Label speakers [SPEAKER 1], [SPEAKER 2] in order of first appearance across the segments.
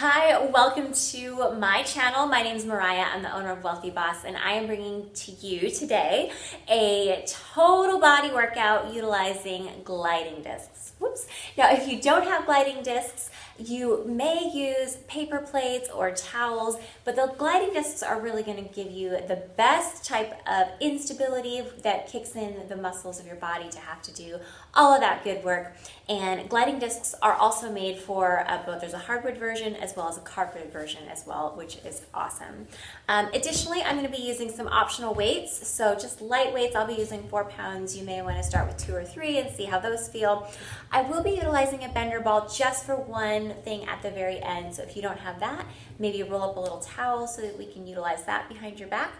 [SPEAKER 1] Hi, welcome to my channel. My name is Mariah. I'm the owner of Wealthy Boss, and I am bringing to you today a total body workout utilizing gliding discs. Whoops. Now, if you don't have gliding discs, you may use paper plates or towels, but the gliding discs are really going to give you the best type of instability that kicks in the muscles of your body to have to do all of that good work. And gliding discs are also made for both, there's a hardwood version as well as a carpeted version as well, which is awesome. Additionally, I'm going to be using some optional weights, so just light weights. I'll be using 4 pounds. You may want to start with 2 or 3 and see how those feel. I will be utilizing a bender ball just for one thing at the very end, so if you don't have that, maybe roll up a little towel so that we can utilize that behind your back.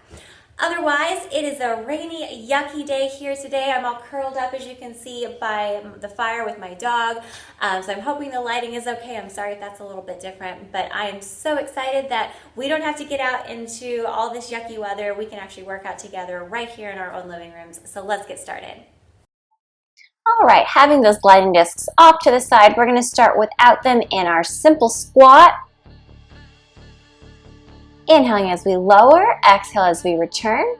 [SPEAKER 1] Otherwise, it is a rainy, yucky day here today. I'm all curled up, as you can see, by the fire with my dog. So I'm hoping the lighting is okay. I'm sorry if that's a little bit different, but I am so excited that we don't have to get out into all this yucky weather. We can actually work out together right here in our own living rooms. So let's get started. All right, having those gliding discs off to the side, we're going to start without them in our simple squat. Inhaling as we lower, exhale as we return.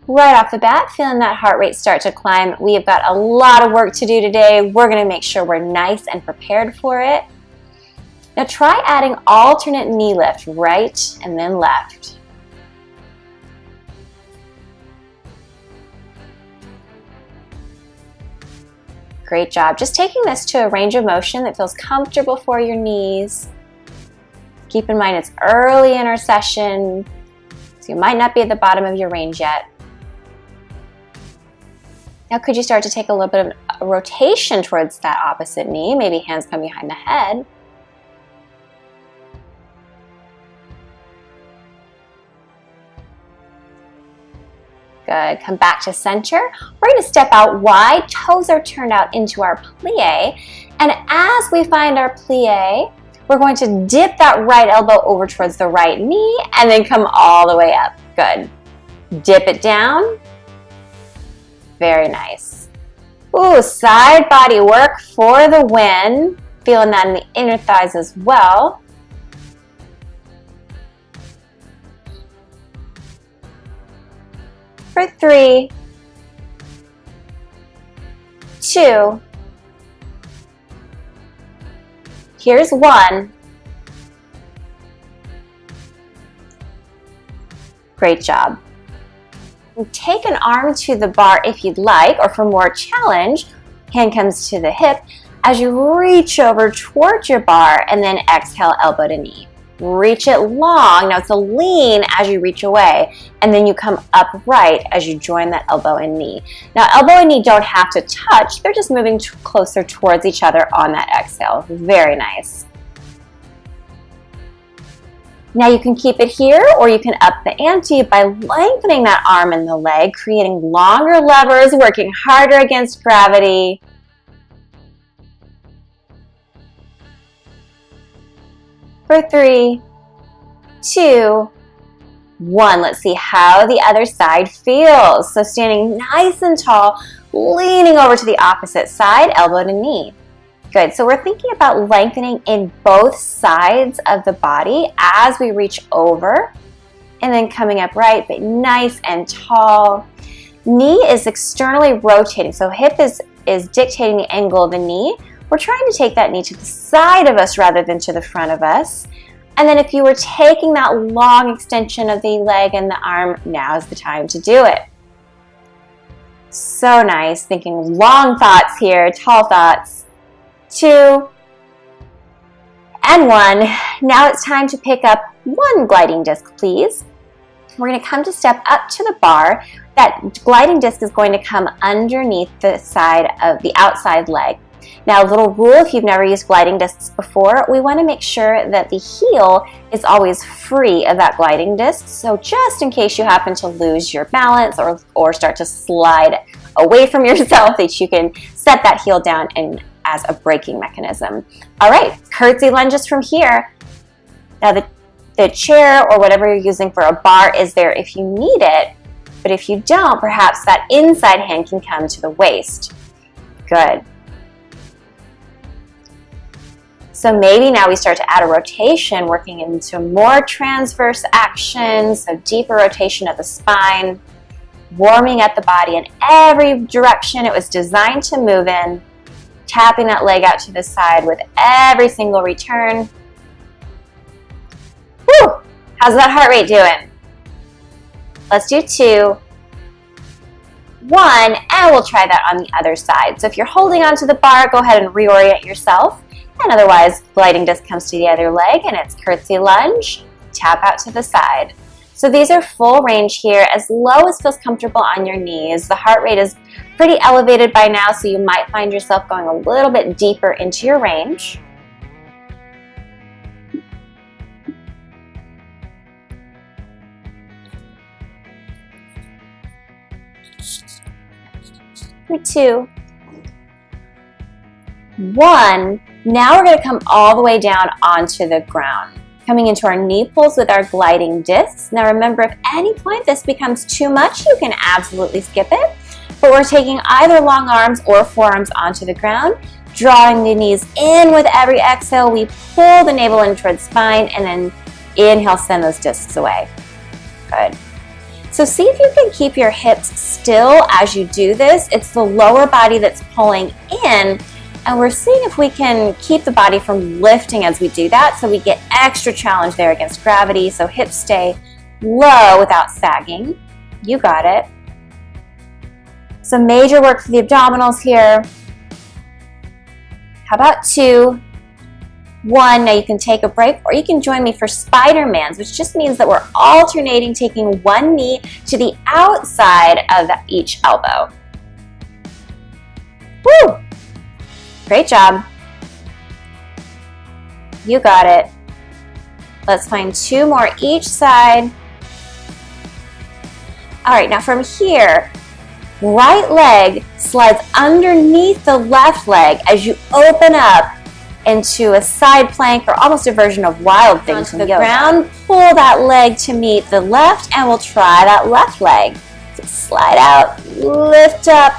[SPEAKER 1] Right off the bat, feeling that heart rate start to climb. We have got a lot of work to do today. We're going to make sure we're nice and prepared for it. Now try adding alternate knee lift, right and then left. Great job. Just taking this to a range of motion that feels comfortable for your knees. Keep in mind it's early in our session, so you might not be at the bottom of your range yet. Now could you start to take a little bit of a rotation towards that opposite knee? Maybe hands come behind the head. Good. Come back to center. We're going to step out wide. Toes are turned out into our plie. And as we find our plie, we're going to dip that right elbow over towards the right knee and then come all the way up. Good. Dip it down. Very nice. Ooh, side body work for the win. Feeling that in the inner thighs as well. For 3, 2, here's 1. Great job. Take an arm to the bar if you'd like, or for more challenge, hand comes to the hip as you reach over towards your bar and then exhale, elbow to knee. Reach it long. Now it's a lean as you reach away, and then you come upright as you join that elbow and knee. Now elbow and knee don't have to touch. They're just moving closer towards each other on that exhale. Very nice. Now you can keep it here, or you can up the ante by lengthening that arm and the leg, creating longer levers, working harder against gravity. For 3, 2, 1. Let's see how the other side feels. So standing nice and tall, leaning over to the opposite side, elbow to knee. Good. So we're thinking about lengthening in both sides of the body as we reach over and then coming upright, but nice and tall. Knee is externally rotating. So hip is dictating the angle of the knee. We're trying to take that knee to the side of us rather than to the front of us. And then if you were taking that long extension of the leg and the arm, now's the time to do it. So nice. Thinking long thoughts here, tall thoughts. 2 and 1. Now it's time to pick up 1 gliding disc, please. We're going to come to step up to the bar. That gliding disc is going to come underneath the side of the outside leg. Now, a little rule, if you've never used gliding discs before, we want to make sure that the heel is always free of that gliding disc. So just in case you happen to lose your balance or start to slide away from yourself, that you can set that heel down and as a braking mechanism. All right, curtsy lunges from here. Now the chair or whatever you're using for a bar is there if you need it, but if you don't, perhaps that inside hand can come to the waist. Good. So maybe now we start to add a rotation, working into more transverse action, so deeper rotation of the spine, warming at the body in every direction it was designed to move in, tapping that leg out to the side with every single return. Whew! How's that heart rate doing? Let's do 2, 1, and we'll try that on the other side. So if you're holding onto the bar, go ahead and reorient yourself. And otherwise, gliding disc comes to the other leg, and it's curtsy lunge, tap out to the side. So these are full range here, as low as feels comfortable on your knees. The heart rate is pretty elevated by now, so you might find yourself going a little bit deeper into your range. For 2, 1. Now we're going to come all the way down onto the ground, coming into our knee pulls with our gliding discs. Now remember, if at any point this becomes too much, you can absolutely skip it. But we're taking either long arms or forearms onto the ground, drawing the knees in with every exhale. We pull the navel in towards spine, and then inhale, send those discs away. Good. So see if you can keep your hips still as you do this. It's the lower body that's pulling in, and we're seeing if we can keep the body from lifting as we do that, so we get extra challenge there against gravity, so hips stay low without sagging. You got it. Some major work for the abdominals here. How about 2, 1, now you can take a break, or you can join me for Spider-Mans, which just means that we're alternating, taking one knee to the outside of each elbow. Woo! Great job. You got it. Let's find 2 more each side. All right, now from here, right leg slides underneath the left leg as you open up into a side plank, or almost a version of wild thing from the ground. Pull that leg to meet the left, and we'll try that left leg. So slide out, lift up,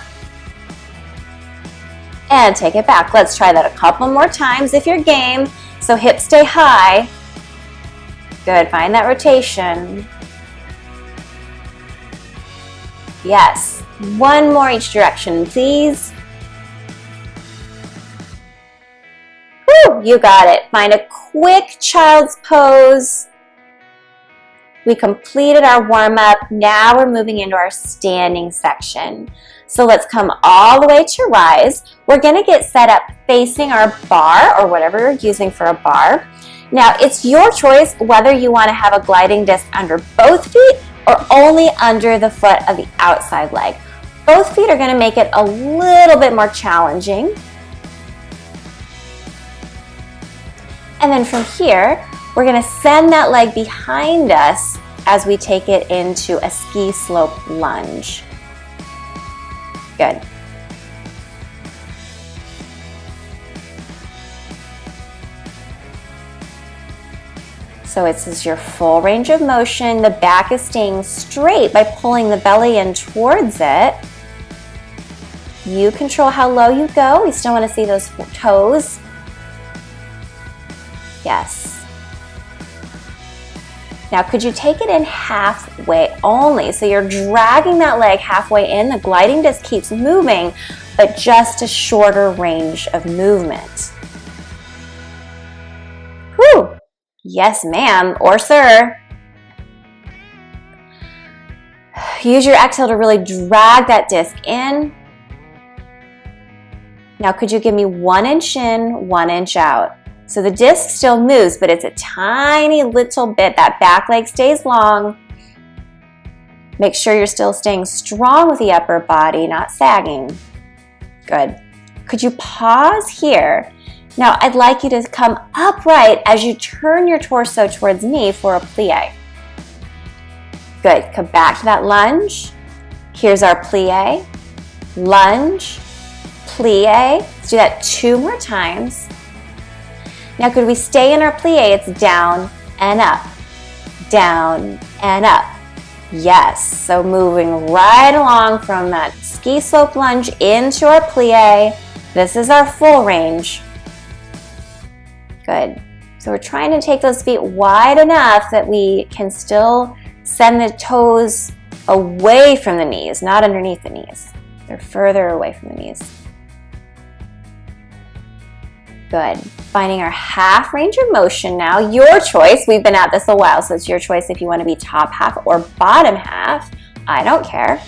[SPEAKER 1] and take it back. Let's try that a couple more times if you're game. So hips stay high. Good, find that rotation. Yes, 1 more each direction, please. Woo, you got it. Find a quick child's pose. We completed our warm-up. Now we're moving into our standing section. So let's come all the way to rise. We're going to get set up facing our bar, or whatever you're using for a bar. Now it's your choice whether you want to have a gliding disc under both feet or only under the foot of the outside leg. Both feet are going to make it a little bit more challenging. And then from here, we're going to send that leg behind us as we take it into a ski slope lunge. Good. So this is your full range of motion. The back is staying straight by pulling the belly in towards it. You control how low you go. We still want to see those toes. Yes. Now, could you take it in halfway only? So you're dragging that leg halfway in. The gliding disc keeps moving, but just a shorter range of movement. Whew. Yes, ma'am, or sir. Use your exhale to really drag that disc in. Now, could you give me 1 inch in, 1 inch out? So the disc still moves, but it's a tiny little bit. That back leg stays long. Make sure you're still staying strong with the upper body, not sagging. Good. Could you pause here? Now, I'd like you to come upright as you turn your torso towards me for a plie. Good. Come back to that lunge. Here's our plie. Lunge. Plie. Let's do that 2 more times. Now, could we stay in our plie? It's down and up, down and up. Yes, so moving right along from that ski slope lunge into our plie. This is our full range. Good. So we're trying to take those feet wide enough that we can still send the toes away from the knees, not underneath the knees. They're further away from the knees. Good. Finding our half range of motion now. Your choice. We've been at this a while, so it's your choice if you want to be top half or bottom half. I don't care.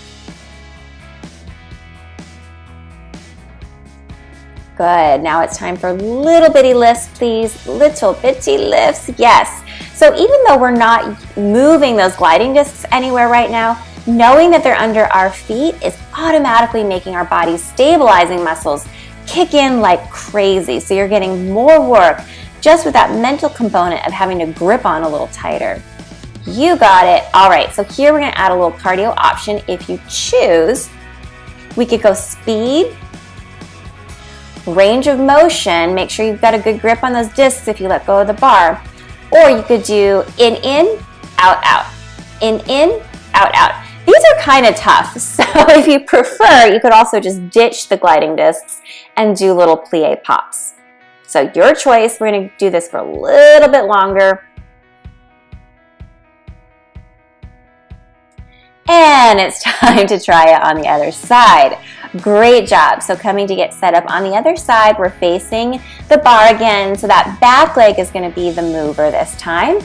[SPEAKER 1] Good. Now it's time for little bitty lifts, please. Little bitty lifts. Yes. So even though we're not moving those gliding discs anywhere right now, knowing that they're under our feet is automatically making our body's stabilizing muscles kick in like crazy. So you're getting more work just with that mental component of having to grip on a little tighter. You got it. All right. So here we're going to add a little cardio option. If you choose, we could go speed, range of motion. Make sure you've got a good grip on those discs if you let go of the bar. Or you could do in, out, out. In, out, out. These are kind of tough. So if you prefer, you could also just ditch the gliding discs and do little plie pops. So your choice. We're going to do this for a little bit longer. And it's time to try it on the other side. Great job. So coming to get set up on the other side, we're facing the bar again. So that back leg is going to be the mover this time.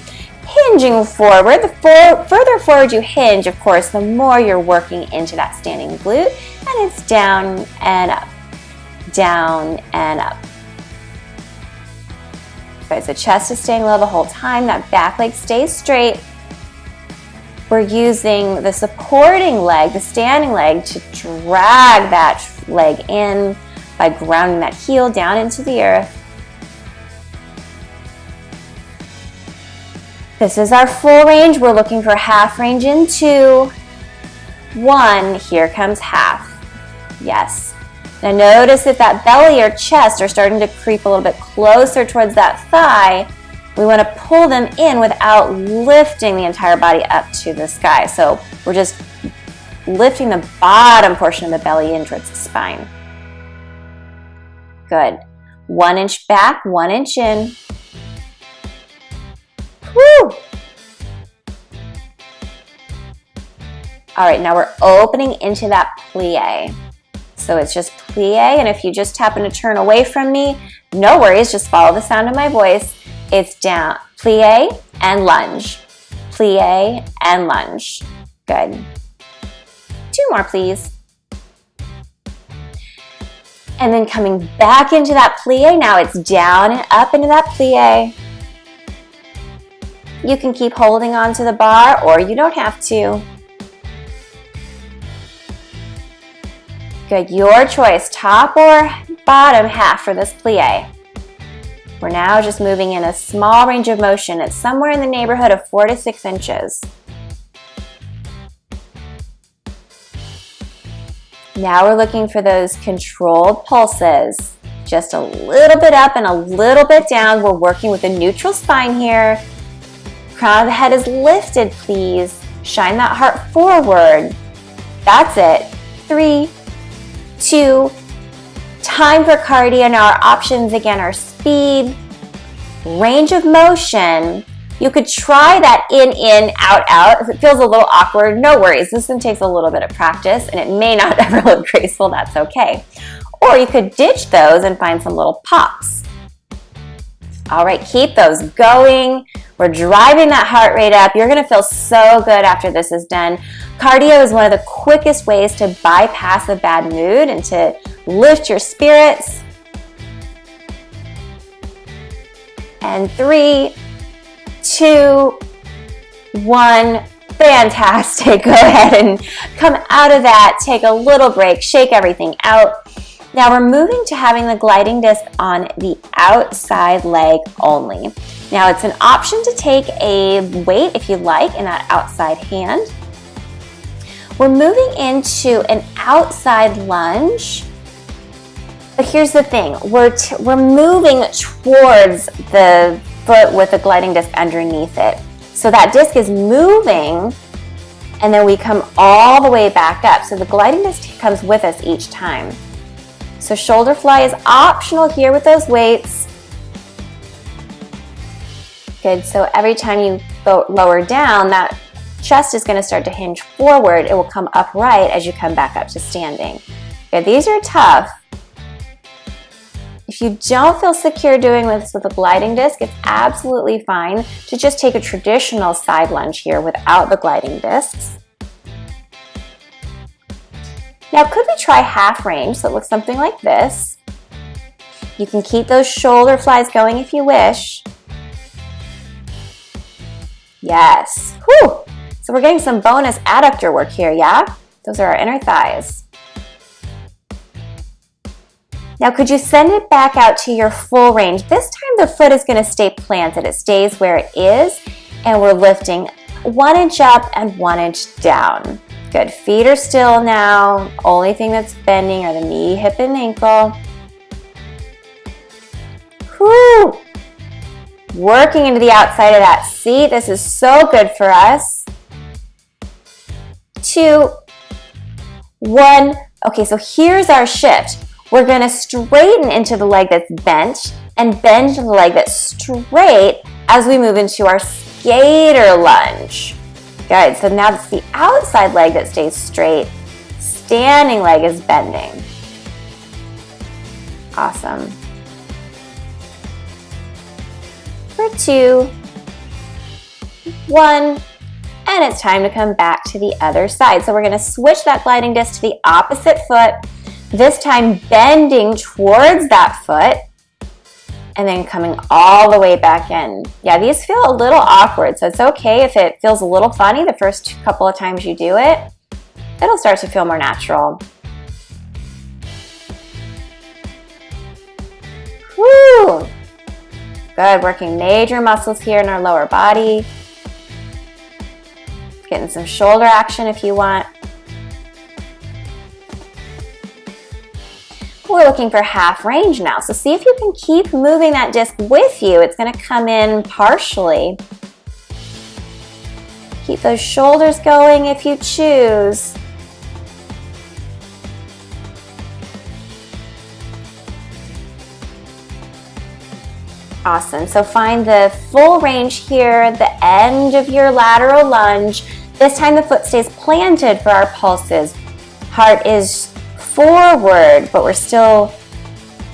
[SPEAKER 1] Hinging forward. The further forward you hinge, of course, the more you're working into that standing glute. And it's down and up. Down and up. Good. So chest is staying low the whole time. That back leg stays straight. We're using the supporting leg, the standing leg, to drag that leg in by grounding that heel down into the earth. This is our full range. We're looking for half range in 2, 1. Here comes half. Yes. Now notice if that belly or chest are starting to creep a little bit closer towards that thigh. We want to pull them in without lifting the entire body up to the sky. So we're just lifting the bottom portion of the belly in towards the spine. Good. 1 inch back, 1 inch in. Woo! All right, now we're opening into that plie. So it's just plie, and if you just happen to turn away from me, no worries, just follow the sound of my voice. It's down, plie and lunge, plie and lunge. Good. 2 more, please. And then coming back into that plie, now it's down and up into that plie. You can keep holding on to the bar, or you don't have to. Good, your choice, top or bottom half for this plie. We're now just moving in a small range of motion. It's somewhere in the neighborhood of 4 to 6 inches. Now we're looking for those controlled pulses. Just a little bit up and a little bit down. We're working with a neutral spine here. Crown of the head is lifted, please. Shine that heart forward. That's it. 3, 2, time for cardio. Now our options again are speed, range of motion. You could try that in, out, out. If it feels a little awkward, no worries. This one takes a little bit of practice and it may not ever look graceful. That's okay. Or you could ditch those and find some little pops. All right, keep those going. We're driving that heart rate up. You're gonna feel so good after this is done. Cardio is one of the quickest ways to bypass a bad mood and to lift your spirits. And 3, 2, 1, fantastic. Go ahead and come out of that, take a little break, shake everything out. Now we're moving to having the gliding disc on the outside leg only. Now it's an option to take a weight if you like in that outside hand. We're moving into an outside lunge. But here's the thing, we're moving towards the foot with the gliding disc underneath it. So that disc is moving and then we come all the way back up. So the gliding disc comes with us each time. So shoulder fly is optional here with those weights. Good, so every time you go lower down, that chest is gonna start to hinge forward. It will come upright as you come back up to standing. Good, these are tough. If you don't feel secure doing this with a gliding disc, it's absolutely fine to just take a traditional side lunge here without the gliding discs. Now, could we try half range? So it looks something like this. You can keep those shoulder flies going if you wish. Yes. Whew. So we're getting some bonus adductor work here, yeah? Those are our inner thighs. Now, could you send it back out to your full range? This time the foot is going to stay planted. It stays where it is, and we're lifting 1 inch up and 1 inch down. Good. Feet are still now. Only thing that's bending are the knee, hip, and ankle. Whew. Working into the outside of that seat. This is so good for us. 2, 1. Okay, so here's our shift. We're going to straighten into the leg that's bent and bend to the leg that's straight as we move into our skater lunge. Good, so now it's the outside leg that stays straight. Standing leg is bending. Awesome. For 2, 1, and it's time to come back to the other side. So we're going to switch that gliding disc to the opposite foot. This time bending towards that foot and then coming all the way back in. Yeah, these feel a little awkward, so it's okay if it feels a little funny the first couple of times you do it. It'll start to feel more natural. Whew. Good, working major muscles here in our lower body. Getting some shoulder action if you want. We're looking for half range now. So see if you can keep moving that disc with you. It's going to come in partially. Keep those shoulders going if you choose. Awesome. So find the full range here at the end of your lateral lunge. This time the foot stays planted for our pulses. Heart is forward, but we're still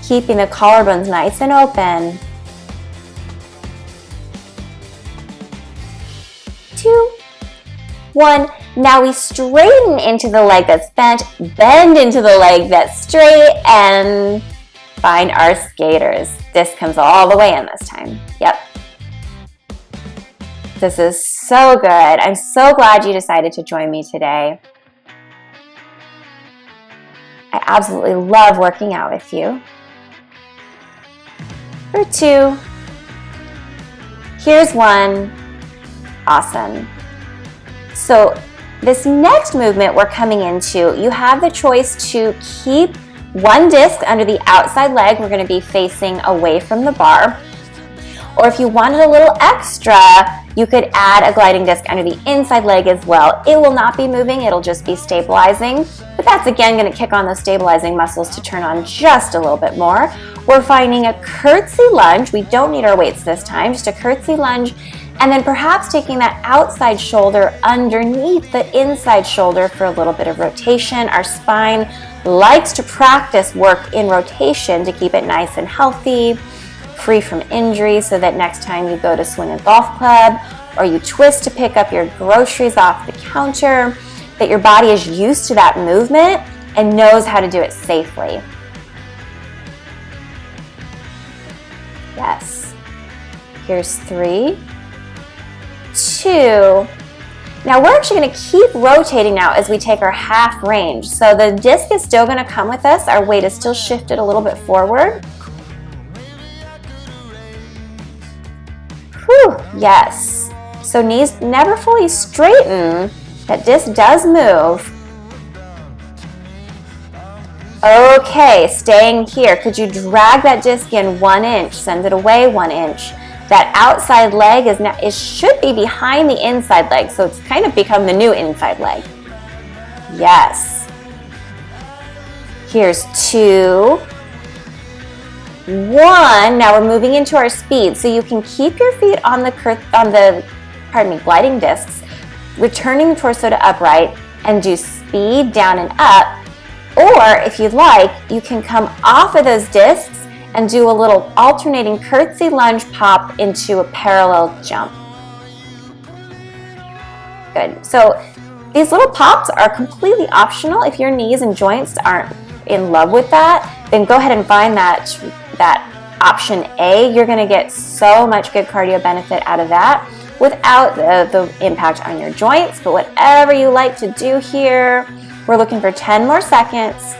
[SPEAKER 1] keeping the collarbones nice and open. 2, 1. Now we straighten into the leg that's bent, bend into the leg that's straight, and find our skaters. This comes all the way in this time. Yep. This is so good. I'm so glad you decided to join me today. I absolutely love working out with you. For 2. Here's 1. Awesome. So this next movement we're coming into, you have the choice to keep one disc under the outside leg. We're going to be facing away from the bar. Or if you wanted a little extra, you could add a gliding disc under the inside leg as well. It will not be moving, it'll just be stabilizing. But that's again going to kick on those stabilizing muscles to turn on just a little bit more. We're finding a curtsy lunge. We don't need our weights this time, just a curtsy lunge. And then perhaps taking that outside shoulder underneath the inside shoulder for a little bit of rotation. Our spine likes to practice work in rotation to keep it nice and healthy, free from injury, so that next time you go to swing a golf club or you twist to pick up your groceries off the counter, that your body is used to that movement and knows how to do it safely. Yes. Here's 3, 2. Now we're actually going to keep rotating now as we take our half range. So the disc is still going to come with us. Our weight is still shifted a little bit forward. Whew, yes. So knees never fully straighten. That disc does move. Okay, staying here. Could you drag that disc in 1 inch? Send it away 1 inch. That outside leg should be behind the inside leg, so it's kind of become the new inside leg. Yes. Here's 2. 1. Now we're moving into our speed. So you can keep your feet on the gliding discs, returning the torso to upright, and do speed down and up. Or if you'd like, you can come off of those discs and do a little alternating curtsy lunge pop into a parallel jump. Good. So these little pops are completely optional. If your knees and joints aren't in love with that, then go ahead and find that option A. You're going to get so much good cardio benefit out of that without the impact on your joints. But whatever you like to do here, we're looking for 10 more seconds.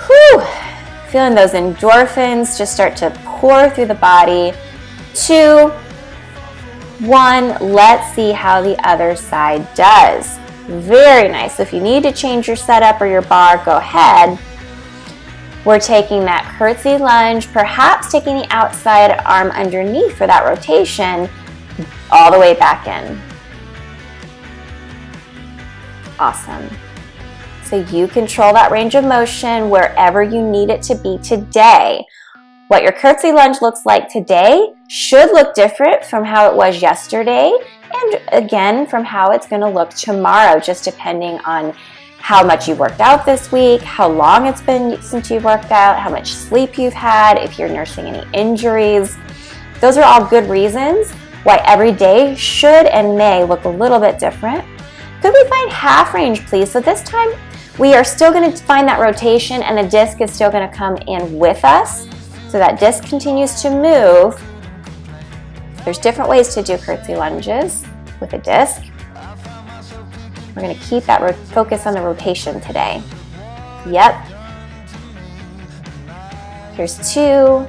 [SPEAKER 1] Whew. Feeling those endorphins just start to pour through the body. 2, 1, let's see how the other side does. Very nice. So if you need to change your setup or your bar, go ahead. We're taking that curtsy lunge, perhaps taking the outside arm underneath for that rotation, all the way back in. Awesome. So you control that range of motion wherever you need it to be today. What your curtsy lunge looks like today should look different from how it was yesterday, and again from how it's going to look tomorrow, just depending on how much you've worked out this week, how long it's been since you've worked out, how much sleep you've had, if you're nursing any injuries. Those are all good reasons why every day should and may look a little bit different. Could we find half range, please? So this time we are still going to find that rotation, and the disc is still going to come in with us. So that disc continues to move. There's different ways to do curtsy lunges with a disc. We're going to keep that focus on the rotation today. Yep. Here's 2,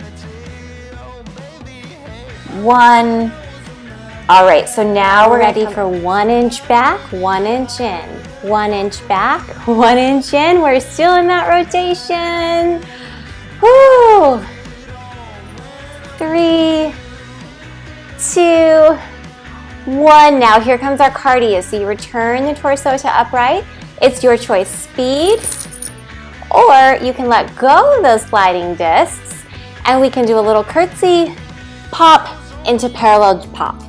[SPEAKER 1] 1. All right, so now we're ready for 1 inch back, 1 inch in. 1 inch back, 1 inch in. We're still in that rotation. Woo! 3, 2, 1. Now here comes our cardio. So you return the torso to upright. It's your choice, speed, or you can let go of those gliding discs and we can do a little curtsy pop into parallel pop.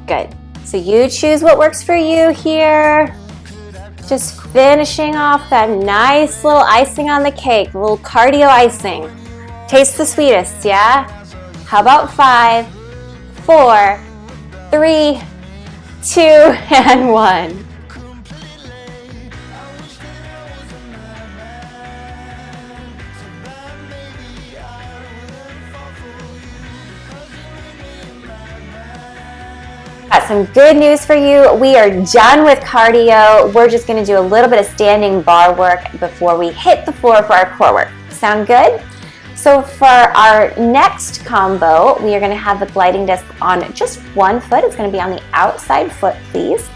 [SPEAKER 1] Good. So you choose what works for you here. Just finishing off that nice little icing on the cake, a little cardio icing. Taste the sweetest, yeah? How about 5, 4, 3, 2, and 1. Got some good news for you. We are done with cardio. We're just going to do a little bit of standing bar work before we hit the floor for our core work. Sound good? So for our next combo, we are going to have the gliding disc on just one foot. It's going to be on the outside foot, please.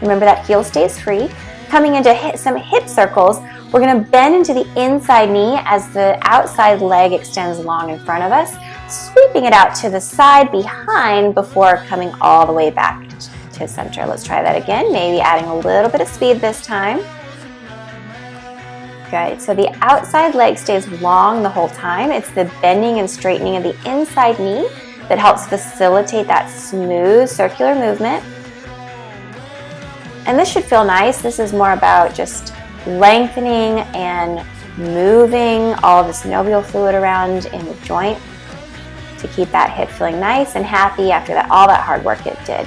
[SPEAKER 1] Remember that heel stays free. Coming into some hip circles, we're going to bend into the inside knee as the outside leg extends long in front of us, sweeping it out to the side behind before coming all the way back to center. Let's try that again, maybe adding a little bit of speed this time. Good, so the outside leg stays long the whole time. It's the bending and straightening of the inside knee that helps facilitate that smooth circular movement. And this should feel nice. This is more about just lengthening and moving all the synovial fluid around in the joint to keep that hip feeling nice and happy after all that hard work it did.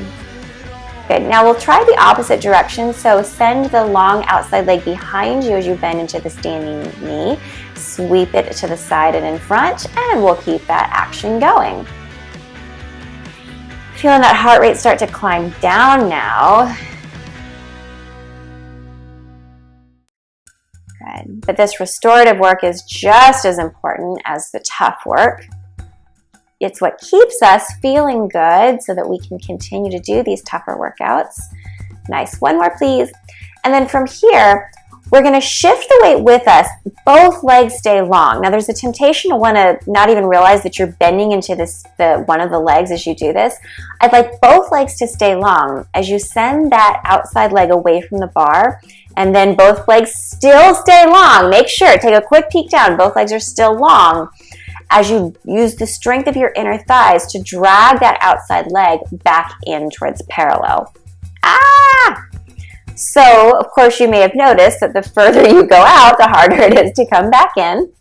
[SPEAKER 1] Good, now we'll try the opposite direction. So send the long outside leg behind you as you bend into the standing knee. Sweep it to the side and in front, and we'll keep that action going. Feeling that heart rate start to climb down now. Good, but this restorative work is just as important as the tough work. It's what keeps us feeling good so that we can continue to do these tougher workouts. Nice, one more please. And then from here, we're gonna shift the weight with us. Both legs stay long. Now there's a temptation to wanna not even realize that you're bending into one of the legs as you do this. I'd like both legs to stay long. As you send that outside leg away from the bar, and then both legs still stay long. Make sure, take a quick peek down. Both legs are still long. as you use the strength of your inner thighs to drag that outside leg back in towards parallel. Ah! So, of course, you may have noticed that the further you go out, the harder it is to come back in.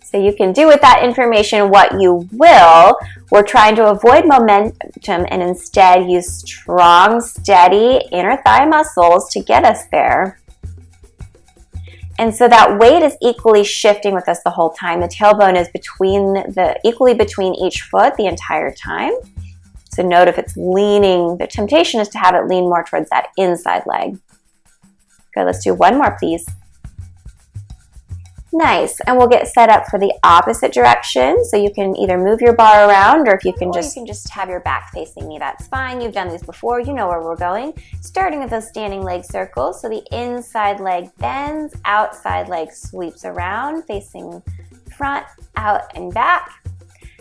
[SPEAKER 1] So you can do with that information what you will. We're trying to avoid momentum and instead use strong, steady inner thigh muscles to get us there. And so that weight is equally shifting with us the whole time. The tailbone is equally between each foot the entire time. So note if it's leaning, the temptation is to have it lean more towards that inside leg. Good, let's do one more, please. Nice, and we'll get set up for the opposite direction. So you can either move your bar around, or if you can just have your back facing me, that's fine. You've done these before, you know where we're going. Starting with those standing leg circles. So the inside leg bends, outside leg sweeps around, facing front, out, and back.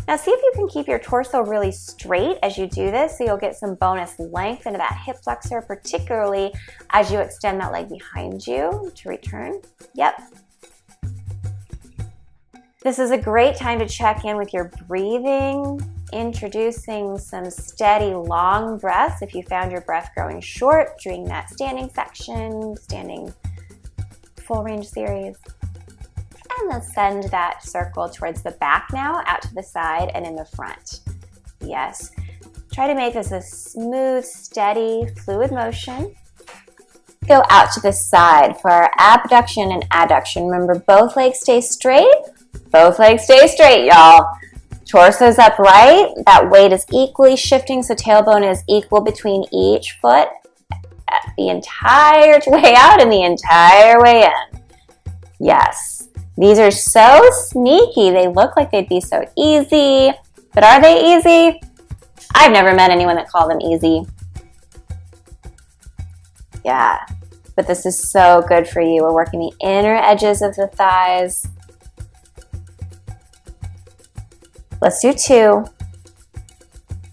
[SPEAKER 1] Now see if you can keep your torso really straight as you do this, so you'll get some bonus length into that hip flexor, particularly as you extend that leg behind you to return. Yep. This is a great time to check in with your breathing, introducing some steady, long breaths if you found your breath growing short during that standing section, standing full range series. And then send that circle towards the back now, out to the side and in the front. Yes. Try to make this a smooth, steady, fluid motion. Go out to the side for our abduction and adduction. Remember, both legs stay straight. Both legs stay straight, y'all. Torso's upright. That weight is equally shifting, so tailbone is equal between each foot the entire way out and the entire way in. Yes. These are so sneaky. They look like they'd be so easy, but are they easy? I've never met anyone that called them easy. Yeah, but this is so good for you. We're working the inner edges of the thighs. Let's do 2,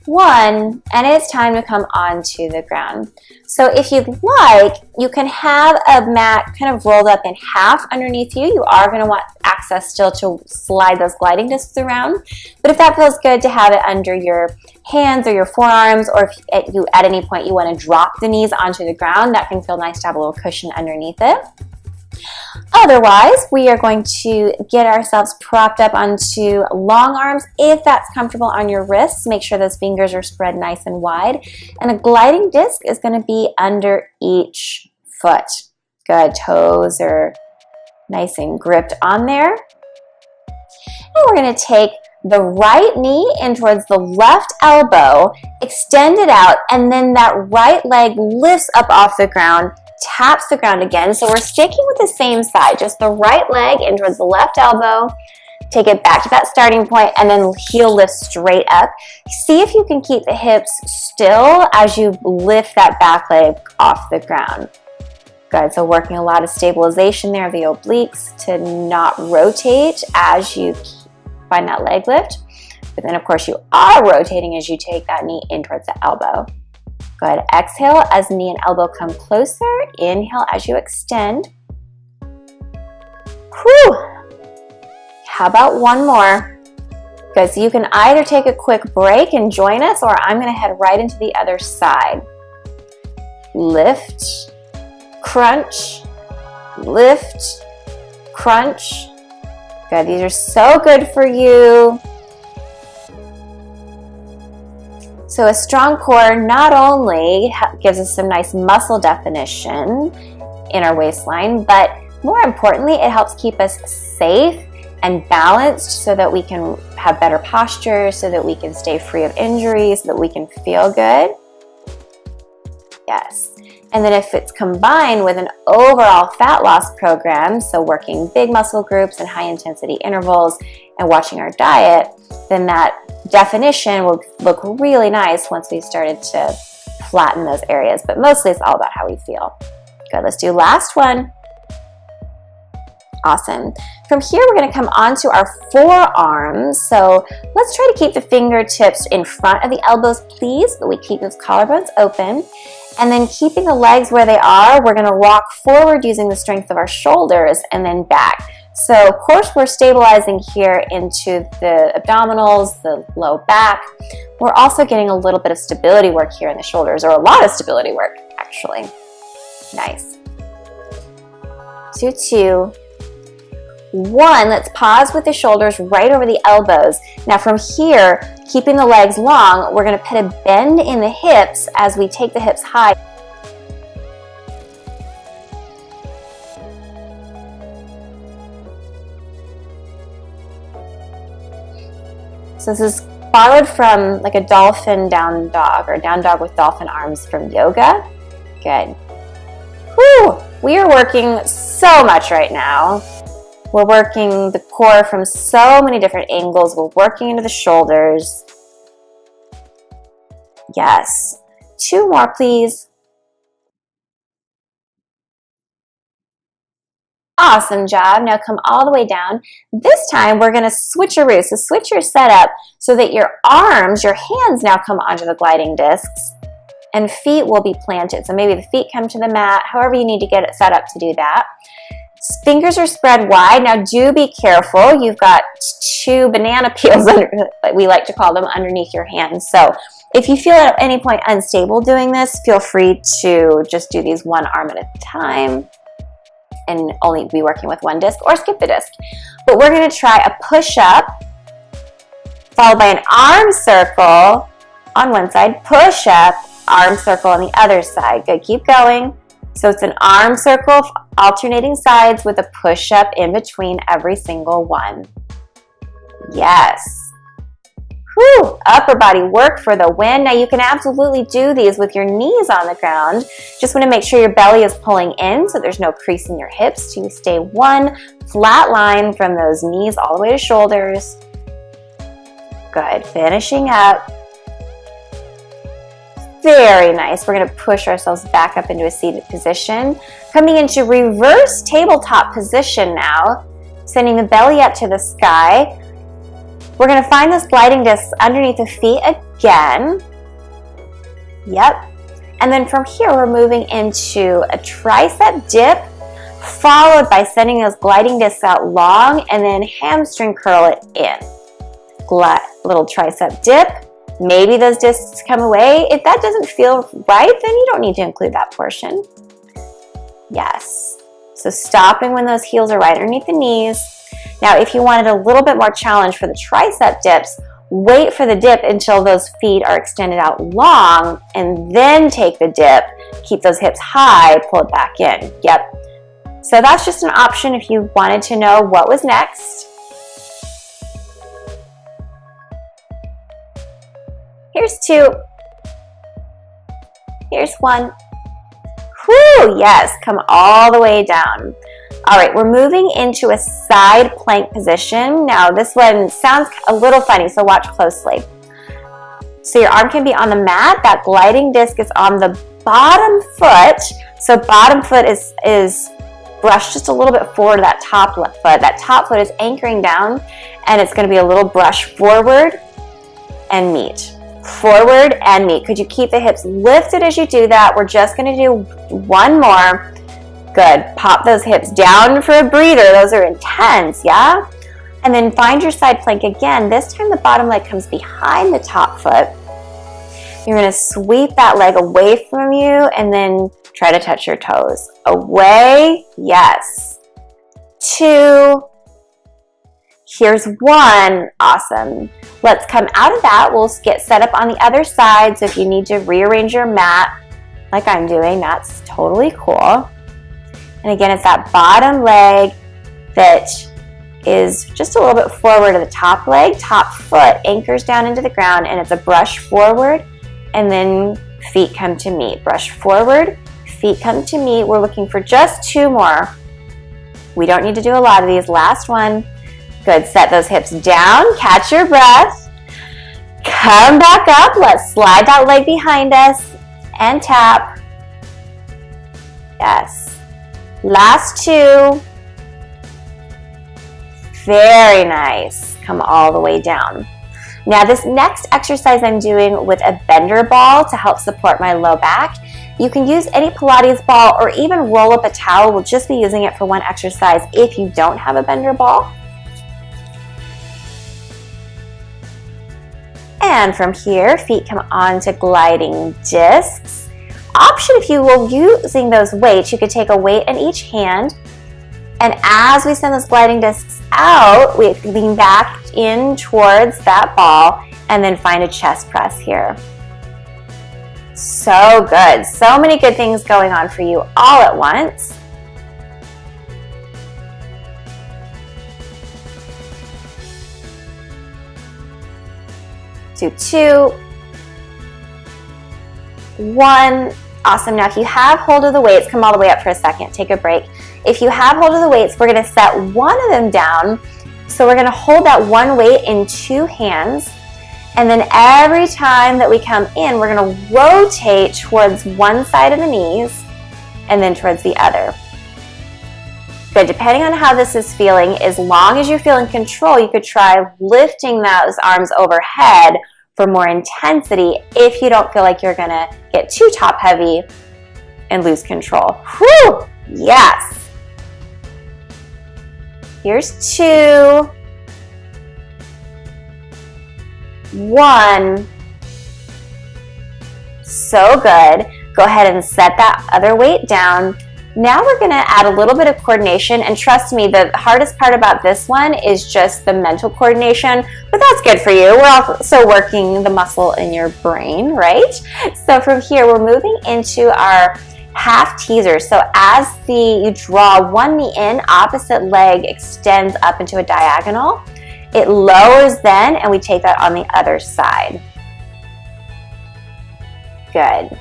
[SPEAKER 1] 1, and it's time to come onto the ground. So if you'd like, you can have a mat kind of rolled up in half underneath you. You are going to want access still to slide those gliding discs around. But if that feels good to have it under your hands or your forearms, or if at any point you want to drop the knees onto the ground, that can feel nice to have a little cushion underneath it. Otherwise, we are going to get ourselves propped up onto long arms if that's comfortable on your wrists. Make sure those fingers are spread nice and wide. And a gliding disc is going to be under each foot. Good. Toes are nice and gripped on there. And we're going to take the right knee in towards the left elbow, extend it out, and then that right leg lifts up off the ground, taps the ground again. So we're sticking with the same side, just the right leg in towards the left elbow. Take it back to that starting point, and then heel lift straight up. See if you can keep the hips still as you lift that back leg off the ground. Good, so working a lot of stabilization there of the obliques to not rotate as you find that leg lift. But then of course you are rotating as you take that knee in towards the elbow. Good. Exhale as knee and elbow come closer. Inhale as you extend. Whew. How about one more? Good. So you can either take a quick break and join us, or I'm going to head right into the other side. Lift, crunch, lift, crunch. Good. These are so good for you. So a strong core not only gives us some nice muscle definition in our waistline, but more importantly, it helps keep us safe and balanced so that we can have better posture, so that we can stay free of injuries, so that we can feel good. Yes. And then if it's combined with an overall fat loss program, so working big muscle groups and high intensity intervals and watching our diet, then that definition will look really nice once we started to flatten those areas. But mostly it's all about how we feel. Good, let's do last one. Awesome. From here, we're going to come onto our forearms. So let's try to keep the fingertips in front of the elbows, please, but we keep those collarbones open. And then keeping the legs where they are, we're going to rock forward using the strength of our shoulders and then back. So of course we're stabilizing here into the abdominals, the low back. We're also getting a little bit of stability work here in the shoulders, or a lot of stability work actually. Nice. 2, 2, 1. Let's pause with the shoulders right over the elbows. Now from here, keeping the legs long, we're going to put a bend in the hips as we take the hips high. So this is borrowed from like a dolphin down dog, or down dog with dolphin arms from yoga. Good. Whew, we are working so much right now. We're working the core from so many different angles. We're working into the shoulders. Yes. 2 more, please. Awesome job. Now come all the way down. This time we're going to switcheroo. So switch your setup so that your arms, your hands now come onto the gliding discs and feet will be planted. So maybe the feet come to the mat, however you need to get it set up to do that. Fingers are spread wide. Now do be careful. You've got 2 banana peels, we like to call them, underneath your hands. So if you feel at any point unstable doing this, feel free to just do these one arm at a time and only be working with one disc, or skip the disc. But we're going to try a push-up followed by an arm circle on one side, push-up, arm circle on the other side. Good, keep going. So it's an arm circle, alternating sides with a push-up in between every single one. Yes. Whew, upper body work for the win. Now you can absolutely do these with your knees on the ground. Just want to make sure your belly is pulling in so there's no crease in your hips. So you stay one flat line from those knees all the way to shoulders. Good, finishing up. Very nice. We're going to push ourselves back up into a seated position. Coming into reverse tabletop position now, sending the belly up to the sky. We're going to find those gliding discs underneath the feet again. Yep. And then from here, we're moving into a tricep dip, followed by sending those gliding discs out long, and then hamstring curl it in. Little tricep dip. Maybe those discs come away. If that doesn't feel right, then you don't need to include that portion. Yes. So stopping when those heels are right underneath the knees. Now, if you wanted a little bit more challenge for the tricep dips, wait for the dip until those feet are extended out long, and then take the dip. Keep those hips high, pull it back in. Yep. So that's just an option if you wanted to know what was next. Here's 2. Here's 1. Whew, yes, come all the way down. All right, we're moving into a side plank position. Now this one sounds a little funny, so watch closely. So your arm can be on the mat. That gliding disc is on the bottom foot. So bottom foot is brushed just a little bit forward to that top foot. That top foot is anchoring down, and it's going to be a little brush forward and meet. Forward and meet. Could you keep the hips lifted as you do that? We're just going to do one more. Good. Pop those hips down for a breather. Those are intense, yeah? And then find your side plank again. This time the bottom leg comes behind the top foot. You're going to sweep that leg away from you and then try to touch your toes. Away. Yes. 2. Here's 1. Awesome. Let's come out of that. We'll get set up on the other side. So if you need to rearrange your mat like I'm doing, that's totally cool. And again, it's that bottom leg that is just a little bit forward of the top leg. Top foot anchors down into the ground, and it's a brush forward, and then feet come to meet. Brush forward, feet come to meet. We're looking for just 2 more. We don't need to do a lot of these. Last one. Good. Set those hips down. Catch your breath. Come back up. Let's slide that leg behind us and tap. Yes. Last 2. Very nice. Come all the way down. Now this next exercise I'm doing with a bender ball to help support my low back. You can use any Pilates ball or even roll up a towel. We'll just be using it for one exercise if you don't have a bender ball. And from here, feet come onto gliding discs. Option, if you were using those weights, you could take a weight in each hand, and as we send those gliding discs out, we lean back in towards that ball and then find a chest press here. So good. So many good things going on for you all at once. Do 2, 1. Awesome. Now if you have hold of the weights, come all the way up for a second. Take a break. If you have hold of the weights, we're going to set one of them down. So we're going to hold that one weight in 2 hands. And then every time that we come in, we're going to rotate towards one side of the knees and then towards the other. Good. Depending on how this is feeling, as long as you feel in control, you could try lifting those arms overhead for more intensity if you don't feel like you're going to get too top heavy and lose control. Whew! Yes. Here's 2. 1. So good. Go ahead and set that other weight down. Now we're going to add a little bit of coordination, and trust me, the hardest part about this one is just the mental coordination, but that's good for you. We're also working the muscle in your brain, right? So from here, we're moving into our half teaser. So as you draw one knee in, opposite leg extends up into a diagonal. It lowers then, and we take that on the other side. Good.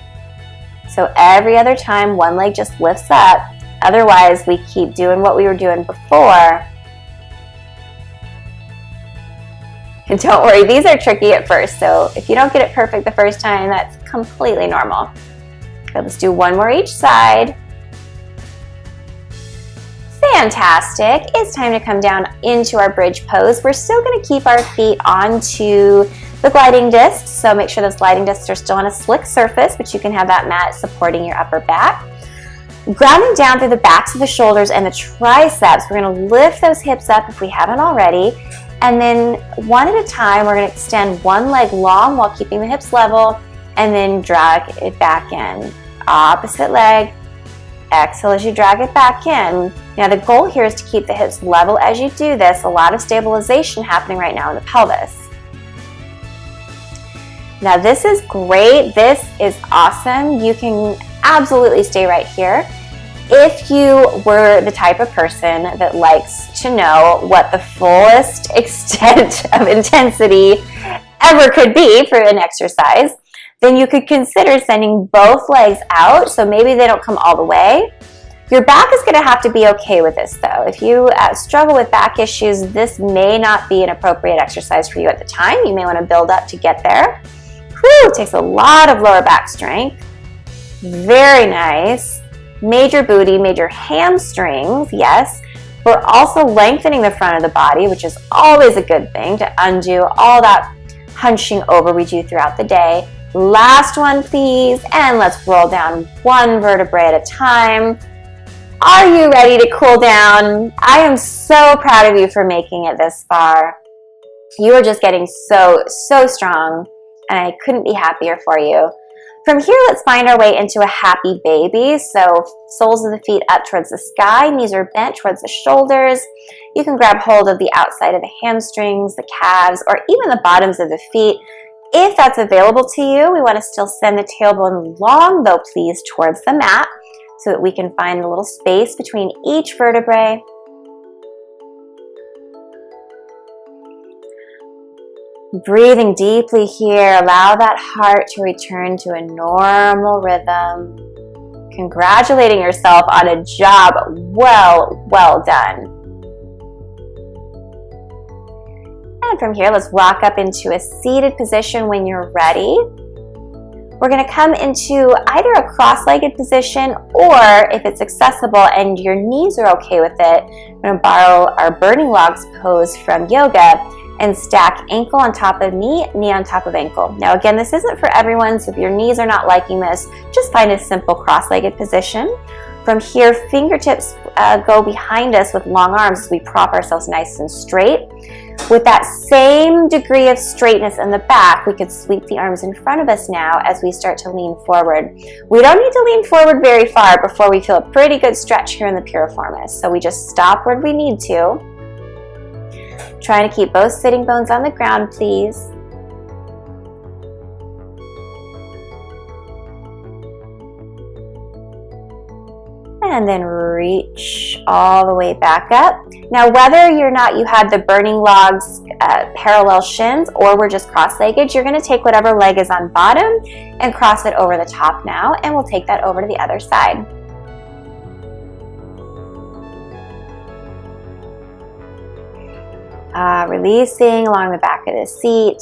[SPEAKER 1] So every other time, one leg just lifts up. Otherwise, we keep doing what we were doing before. And don't worry, these are tricky at first. So if you don't get it perfect the first time, that's completely normal. Okay, let's do one more each side. Fantastic. It's time to come down into our bridge pose. We're still going to keep our feet onto the gliding discs, so make sure those gliding discs are still on a slick surface, but you can have that mat supporting your upper back. Grounding down through the backs of the shoulders and the triceps, we're going to lift those hips up if we haven't already, and then one at a time, we're going to extend one leg long while keeping the hips level, and then drag it back in. Opposite leg. Exhale as you drag it back in. Now the goal here is to keep the hips level as you do this. A lot of stabilization happening right now in the pelvis. Now this is great. This is awesome. You can absolutely stay right here. If you were the type of person that likes to know what the fullest extent of intensity ever could be for an exercise, then you could consider sending both legs out, so maybe they don't come all the way. Your back is going to have to be okay with this though. If you struggle with back issues, this may not be an appropriate exercise for you at the time. You may want to build up to get there. Whew, it takes a lot of lower back strength. Very nice. Major booty, major hamstrings, yes. We're also lengthening the front of the body, which is always a good thing to undo all that hunching over we do throughout the day. Last one, please, and let's roll down one vertebrae at a time. Are you ready to cool down? I am so proud of you for making it this far. You are just getting so strong, and I couldn't be happier for you. From here, let's find our way into a happy baby. So soles of the feet up towards the sky, knees are bent towards the shoulders. You can grab hold of the outside of the hamstrings, the calves, or even the bottoms of the feet. If that's available to you, we want to still send the tailbone long, though, please, towards the mat so that we can find a little space between each vertebrae. Breathing deeply here, allow that heart to return to a normal rhythm. Congratulating yourself on a job well done. And from here, let's rock up into a seated position when you're ready. We're going to come into either a cross-legged position, or if it's accessible and your knees are okay with it, we're going to borrow our burning logs pose from yoga. and stack ankle on top of knee, knee on top of ankle. Now again, this isn't for everyone, so if your knees are not liking this, just find a simple cross-legged position. From here, fingertips go behind us with long arms as we prop ourselves nice and straight. With that same degree of straightness in the back, we could sweep the arms in front of us now as we start to lean forward. We don't need to lean forward very far before we feel a pretty good stretch here in the piriformis. So we just stop where we need to. Trying to keep both sitting bones on the ground, please. And then reach all the way back up. Now, whether you had the burning logs, parallel shins, or we're just cross-legged, you're going to take whatever leg is on bottom and cross it over the top now, and we'll take that over to the other side. Releasing along the back of the seat.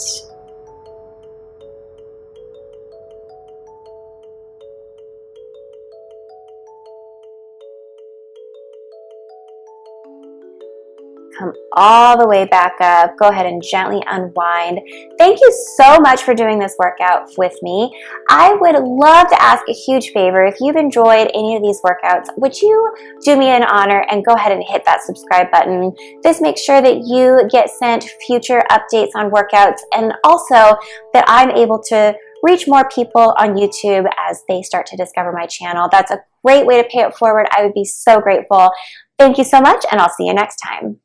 [SPEAKER 1] Come all the way back up. Go ahead and gently unwind. Thank you so much for doing this workout with me. I would love to ask a huge favor. If you've enjoyed any of these workouts, would you do me an honor and go ahead and hit that subscribe button? This makes sure that you get sent future updates on workouts, and also that I'm able to reach more people on YouTube as they start to discover my channel. That's a great way to pay it forward. I would be so grateful. Thank you so much, and I'll see you next time.